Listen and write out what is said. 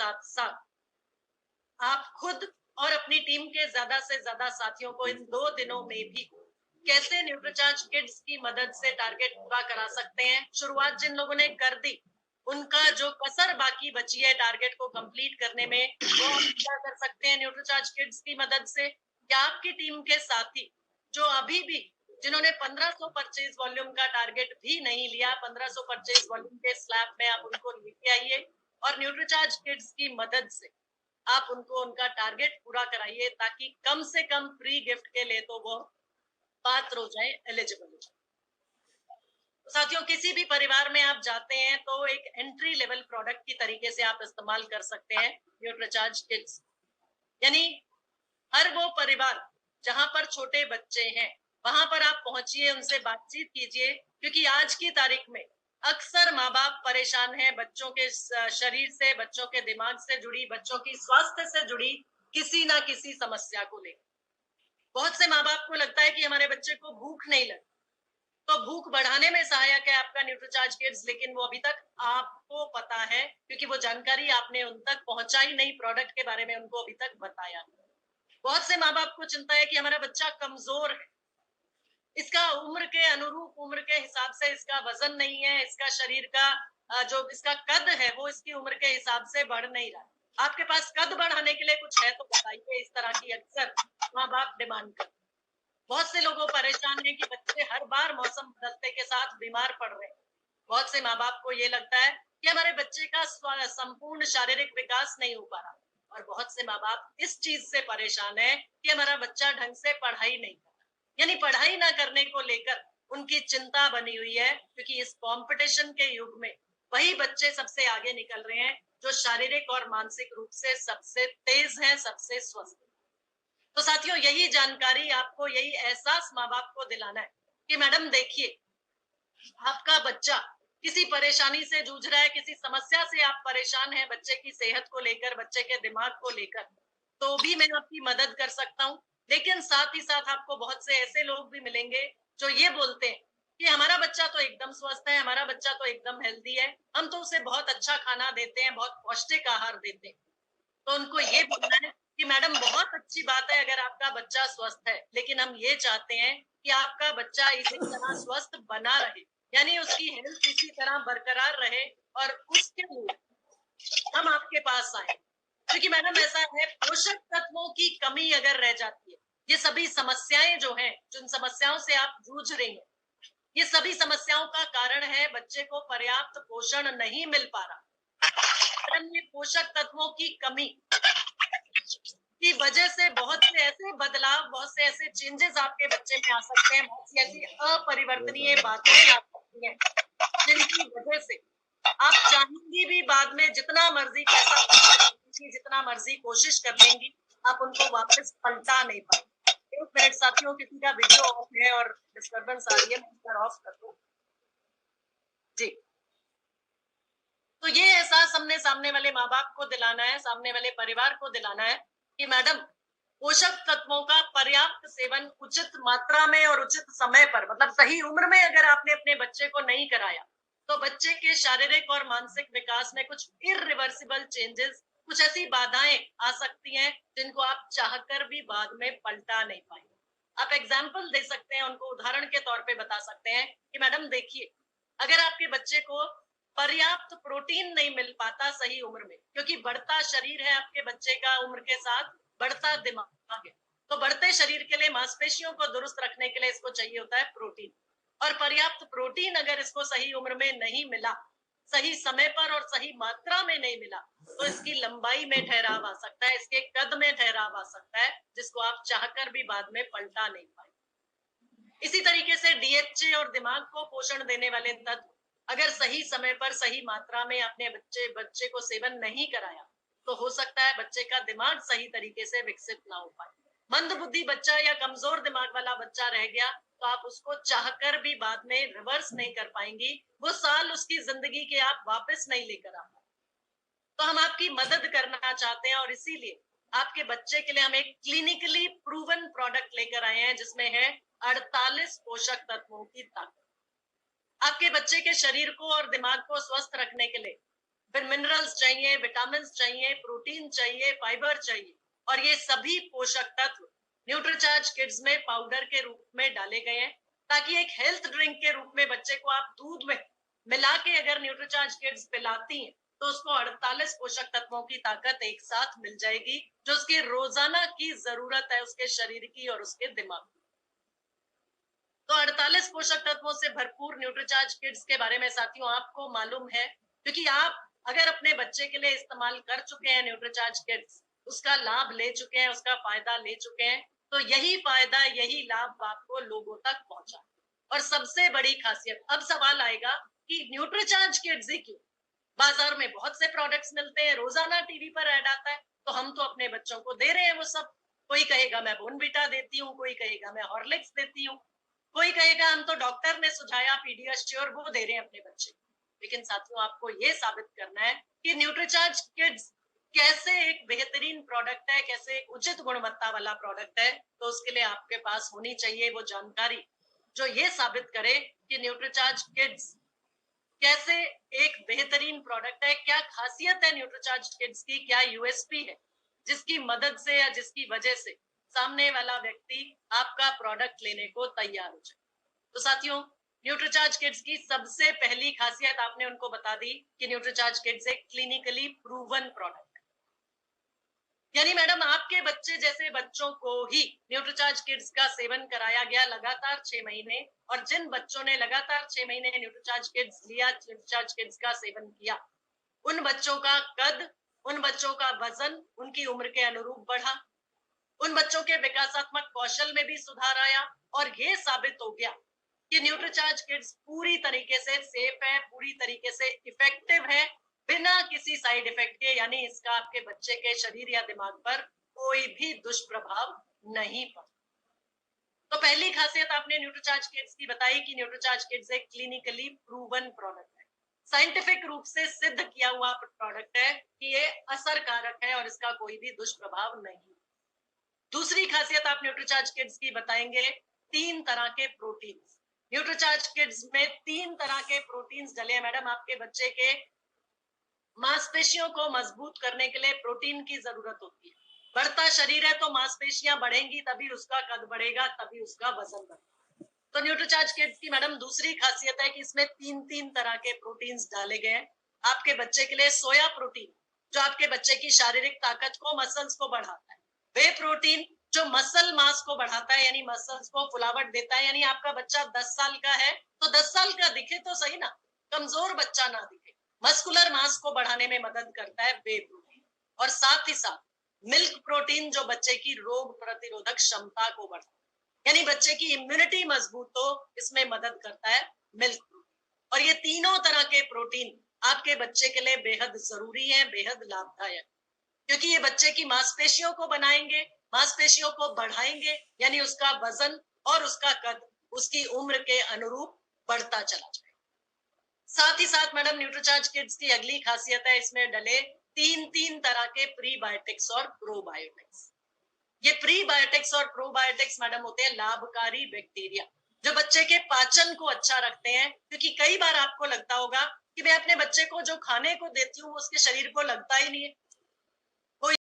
साथ साथ आप खुद और अपनी टीम के ज्यादा से ज्यादा साथियों को इन 2 दिनों में भी कैसे न्यूट्रीचार्ज किड्स की मदद से टारगेट पूरा करा सकते हैं। शुरुआत जिन लोगों ने कर दी, उनका जो कसर बाकी बची है टारगेट को कंप्लीट करने में, वो हम क्या कर सकते हैं न्यूट्रीचार्ज किड्स की मदद से। क्या आपकी टीम के साथी जो अभी भी, जिन्होंने 1500 परचेज वॉल्यूम का टारगेट भी नहीं लिया, 1500 परचेज वॉल्यूम के स्लैब में आप उनको लेके आइए और न्यूट्रीचार्ज किड्स की मदद से आप उनको उनका टारगेट पूरा कराइए, ताकि कम से कम फ्री गिफ्ट के लिए तो वो पात्र हो जाए, एलिजिबल हो जाए। तो साथियों, किसी भी परिवार में आप जाते हैं तो एक एंट्री लेवल प्रोडक्ट की तरीके से आप इस्तेमाल कर सकते हैं न्यूट्रीचार्ज किड्स। यानी हर वो परिवार जहां पर छोटे बच्चे हैं, वहां पर आप पहुंचिए, उनसे बातचीत कीजिए, क्योंकि आज की तारीख में अक्सर माँ बाप परेशान हैं बच्चों के शरीर से, बच्चों के दिमाग से जुड़ी, बच्चों की स्वास्थ्य से जुड़ी किसी ना किसी समस्या को लेकर। बहुत से माँ बाप को लगता है कि हमारे बच्चे को भूख नहीं लगी, तो भूख बढ़ाने में सहायक है आपका न्यूट्रीचार्ज किड्स, लेकिन वो अभी तक आपको पता है क्योंकि वो जानकारी आपने उन तक पहुंचाई नहीं, प्रोडक्ट के बारे में उनको अभी तक बताया नहीं। बहुत से माँ बाप को चिंता है कि हमारा बच्चा कमजोर है, इसका उम्र के अनुरूप, उम्र के हिसाब से इसका वजन नहीं है, इसका शरीर का जो इसका कद है वो इसकी उम्र के हिसाब से बढ़ नहीं रहा। आपके पास कद बढ़ाने के लिए कुछ है तो बताइए। इस तरह की अक्सर माँ बाप डिमांड करते हैं। बहुत से लोगों परेशान हैं कि बच्चे हर बार मौसम बदलते के साथ बीमार पड़ रहे हैं। बहुत से माँ बाप को ये लगता है कि हमारे बच्चे का संपूर्ण शारीरिक विकास नहीं हो पा रहा, और बहुत से माँ बाप इस चीज से परेशान है कि हमारा बच्चा ढंग से पढ़ाई नहीं कर रहा। यानी पढ़ाई ना करने को लेकर उनकी चिंता बनी हुई है, क्योंकि इस कंपटीशन के युग में वही बच्चे सबसे आगे निकल रहे हैं जो शारीरिक और मानसिक रूप से सबसे तेज हैं, सबसे स्वस्थ। तो साथियों, यही जानकारी आपको, यही एहसास माँ बाप को दिलाना है कि मैडम देखिए, आपका बच्चा किसी परेशानी से जूझ रहा है, किसी समस्या से आप परेशान हैं बच्चे की सेहत को लेकर, बच्चे के दिमाग को लेकर, तो भी मैं आपकी मदद कर सकता हूँ। लेकिन साथ ही साथ आपको बहुत से ऐसे लोग भी मिलेंगे जो ये बोलते हैं कि हमारा बच्चा तो एकदम स्वस्थ है, हमारा बच्चा तो एकदम हेल्दी है, हम तो उसे बहुत अच्छा खाना देते हैं, बहुत पौष्टिक आहार देते हैं। तो उनको ये बोलना है कि मैडम बहुत अच्छी बात है अगर आपका बच्चा स्वस्थ है, लेकिन हम ये चाहते हैं कि आपका बच्चा इसी तरह स्वस्थ बना रहे, यानी उसकी हेल्थ इसी तरह बरकरार रहे, और उसके लिए हम आपके पास आए। क्योंकि मैडम ऐसा है, पोषक तत्वों की कमी अगर रह जाती है, ये सभी समस्याएं जो हैं, जिन समस्याओं से आप जूझ रही हैं, ये सभी समस्याओं का कारण है बच्चे को पर्याप्त पोषण नहीं मिल पा रहा। ये पोषक तत्वों की कमी की वजह से बहुत से ऐसे बदलाव, बहुत से ऐसे चेंजेस आपके बच्चे में आ सकते हैं, बहुत सी ऐसी अपरिवर्तनीय बातें आ सकती हैं, जिनकी वजह से आप चाहेंगी भी बाद में जितना मर्जी पैसा, जितना मर्जी कोशिश कर लेंगी, आप उनको वापस पलटा नहीं पाएंगे। 1 मिनट साथियों, किसी का वीडियो ऑफ है और डिस्टर्बेंस आ रही है, मैं ऑफ कर दूं जी। तो ये एहसास हमने सामने वाले माँ बाप को दिलाना है, सामने वाले परिवार को दिलाना है कि मैडम, पोषक तत्वों का पर्याप्त सेवन उचित मात्रा में और उचित समय पर, मतलब सही उम्र में अगर आपने अपने बच्चे को नहीं कराया, तो बच्चे के शारीरिक और मानसिक विकास में कुछ इरिवर्सिबल चेंजेस, कुछ ऐसी बाधाएं आ सकती हैं जिनको आप चाहकर भी बाद में पलटा नहीं पाएंगे। आप एग्जाम्पल दे सकते हैं, उनको उदाहरण के तौर पे बता सकते हैं कि मैडम देखिए, अगर आपके बच्चे को पर्याप्त प्रोटीन नहीं मिल पाता सही उम्र में, क्योंकि बढ़ता शरीर है आपके बच्चे का, उम्र के साथ बढ़ता दिमाग है, तो बढ़ते शरीर के लिए, मांसपेशियों को दुरुस्त रखने के लिए इसको चाहिए होता है प्रोटीन। और पर्याप्त प्रोटीन अगर इसको सही उम्र में नहीं मिला, सही समय पर और सही मात्रा में नहीं मिला, तो इसकी लंबाई में ठहराव आ सकता है, इसके कद में ठहराव आ सकता है, जिसको आप चाहकर भी बाद में पलटा नहीं पाए। इसी तरीके से डीएचए और दिमाग को पोषण देने वाले तत्व अगर सही समय पर, सही मात्रा में अपने बच्चे को सेवन नहीं कराया, तो हो सकता है बच्चे का दिमाग सही तरीके से विकसित ना हो पाए। मंद बुद्धि बच्चा या कमजोर दिमाग वाला बच्चा रह गया, तो आप उसको चाहकर भी बाद में रिवर्स नहीं कर पाएंगी, वो साल उसकी जिंदगी के आप वापस नहीं लेकर आ पाए। तो हम आपकी मदद करना चाहते हैं, और इसीलिए आपके बच्चे के लिए हम एक क्लिनिकली प्रूवन प्रोडक्ट लेकर आए हैं, जिसमें है 48 पोषक तत्वों की ताकत। आपके बच्चे के शरीर को और दिमाग को स्वस्थ रखने के लिए फिर मिनरल्स चाहिए, विटामिन चाहिए, प्रोटीन चाहिए, फाइबर चाहिए, और ये सभी पोषक तत्व न्यूट्रीचार्ज किड्स में पाउडर के रूप में डाले गए हैं, ताकि एक हेल्थ ड्रिंक के रूप में बच्चे को आप दूध में मिला के अगर न्यूट्रीचार्ज किड्स पिलाती हैं तो उसको 48 पोषक तत्वों की ताकत एक साथ मिल जाएगी, जो उसकी रोजाना की जरूरत है उसके शरीर की और उसके दिमाग की। तो 48 पोषक तत्वों से भरपूर न्यूट्रीचार्ज किड्स के बारे में साथियों आपको मालूम है, क्योंकि आप अगर अपने बच्चे के लिए इस्तेमाल कर चुके हैं न्यूट्रीचार्ज किड्स, उसका लाभ ले चुके हैं, उसका फायदा ले चुके हैं, तो यही फायदा, यही लाभ आपको लोगों तक पहुंचा। और सबसे बड़ी खासियत, अब सवाल आएगा कि न्यूट्रीचार्ज किड्स ही क्यों? बाजार में बहुत से प्रोडक्ट्स मिलते हैं, रोजाना टीवी पर ऐड आता है, तो हम तो अपने बच्चों को दे रहे हैं वो सब। कोई कहेगा मैं बोर्नविटा देती हूँ, कोई कहेगा मैं हॉर्लिक्स देती हूँ, कोई कहेगा हम तो डॉक्टर ने सुझाया पीडियाश्योर वो दे रहे हैं अपने बच्चे। लेकिन साथियों आपको ये साबित करना है कि न्यूट्रीचार्ज किड्स कैसे एक बेहतरीन प्रोडक्ट है, कैसे एक उचित गुणवत्ता वाला प्रोडक्ट है। तो उसके लिए आपके पास होनी चाहिए वो जानकारी जो ये साबित करे कि न्यूट्रीचार्ज किड्स कैसे एक बेहतरीन प्रोडक्ट है, क्या खासियत है न्यूट्रीचार्ज किड्स की, क्या यूएसपी है जिसकी मदद से या जिसकी वजह से सामने वाला व्यक्ति आपका प्रोडक्ट लेने को तैयार हो जाए। तो साथियों न्यूट्रीचार्ज किड्स की सबसे पहली खासियत आपने उनको बता दी कि न्यूट्रीचार्ज किड्स एक क्लिनिकली प्रूवन प्रोडक्ट, यानी मैडम आपके बच्चे जैसे बच्चों को ही न्यूट्रीचार्ज किड्स का सेवन कराया गया लगातार 6 महीने, और जिन बच्चों ने लगातार 6 महीने न्यूट्रीचार्ज किड्स लिया, न्यूट्रीचार्ज किड्स का सेवन किया, उन बच्चों का कद, उन बच्चों का वजन उनकी उम्र के अनुरूप बढ़ा, उन बच्चों के विकासात्मक कौशल में भी सुधार आया, और ये साबित हो गया कि न्यूट्रीचार्ज किड्स पूरी तरीके से सेफ है, पूरी तरीके से इफेक्टिव है, बिना किसी साइड इफेक्ट के, यानी इसका आपके बच्चे के शरीर या दिमाग पर कोई भी दुष्प्रभाव नहीं पड़ता। तो पहली खासियत आपने न्यूट्रीचार्ज किड्स की बताई कि न्यूट्रीचार्ज किड्स एक क्लिनिकली प्रूवन प्रोडक्ट है, साइंटिफिक रूप से सिद्ध किया हुआ प्रोडक्ट है कि ये असरकारक है और इसका कोई भी दुष्प्रभाव नहीं। दूसरी खासियत आप न्यूट्रीचार्ज किड्स की बताएंगे 3 तरह के प्रोटीन्स। न्यूट्रीचार्ज किड्स में 3 तरह के प्रोटीन्स डले हैं मैडम। आपके बच्चे के मांसपेशियों को मजबूत करने के लिए प्रोटीन की जरूरत होती है। बढ़ता शरीर है तो मांसपेशियां बढ़ेंगी, तभी उसका कद बढ़ेगा, तभी उसका वजन बढ़ेगा। तो न्यूट्रीचार्ज किड्स की मैडम दूसरी खासियत है कि इसमें 3 तरह के प्रोटीन्स डाले गए हैं। आपके बच्चे के लिए सोया प्रोटीन, जो आपके बच्चे की शारीरिक ताकत को, मसल्स को बढ़ाता है। वे प्रोटीन जो मसल मास को बढ़ाता है, यानी मसल्स को फुलावट देता है, यानी आपका बच्चा 10 साल का है तो 10 साल का दिखे तो सही ना, कमजोर बच्चा ना दिखे, मस्कुलर मास को बढ़ाने में मदद करता है वे प्रोटीन। और साथ ही साथ मिल्क प्रोटीन जो बच्चे की रोग प्रतिरोधक क्षमता को बढ़ाता है, यानी बच्चे की इम्यूनिटी मजबूत हो, इसमें मदद करता है मिल्क प्रोटीन। और ये तीनों तरह के प्रोटीन आपके बच्चे के लिए बेहद जरूरी है, बेहद लाभदायक, क्योंकि ये बच्चे की मांसपेशियों को बनाएंगे, मांसपेशियों को बढ़ाएंगे, यानी उसका वजन और उसका कद उसकी उम्र के अनुरूप बढ़ता चला जाए। साथ ही साथ मैडम न्यूट्रीचार्ज किड्स की अगली खासियत है, इसमें डले 3 तरह के प्रीबायोटिक्स और प्रोबायोटिक्स। ये प्रीबायोटिक्स और प्रोबायोटिक्स मैडम होते हैं लाभकारी बैक्टीरिया, जो बच्चे के पाचन को अच्छा रखते हैं। क्योंकि कई बार आपको लगता होगा कि मैं अपने बच्चे को जो खाने को देती हूँ उसके शरीर को लगता ही नहीं है,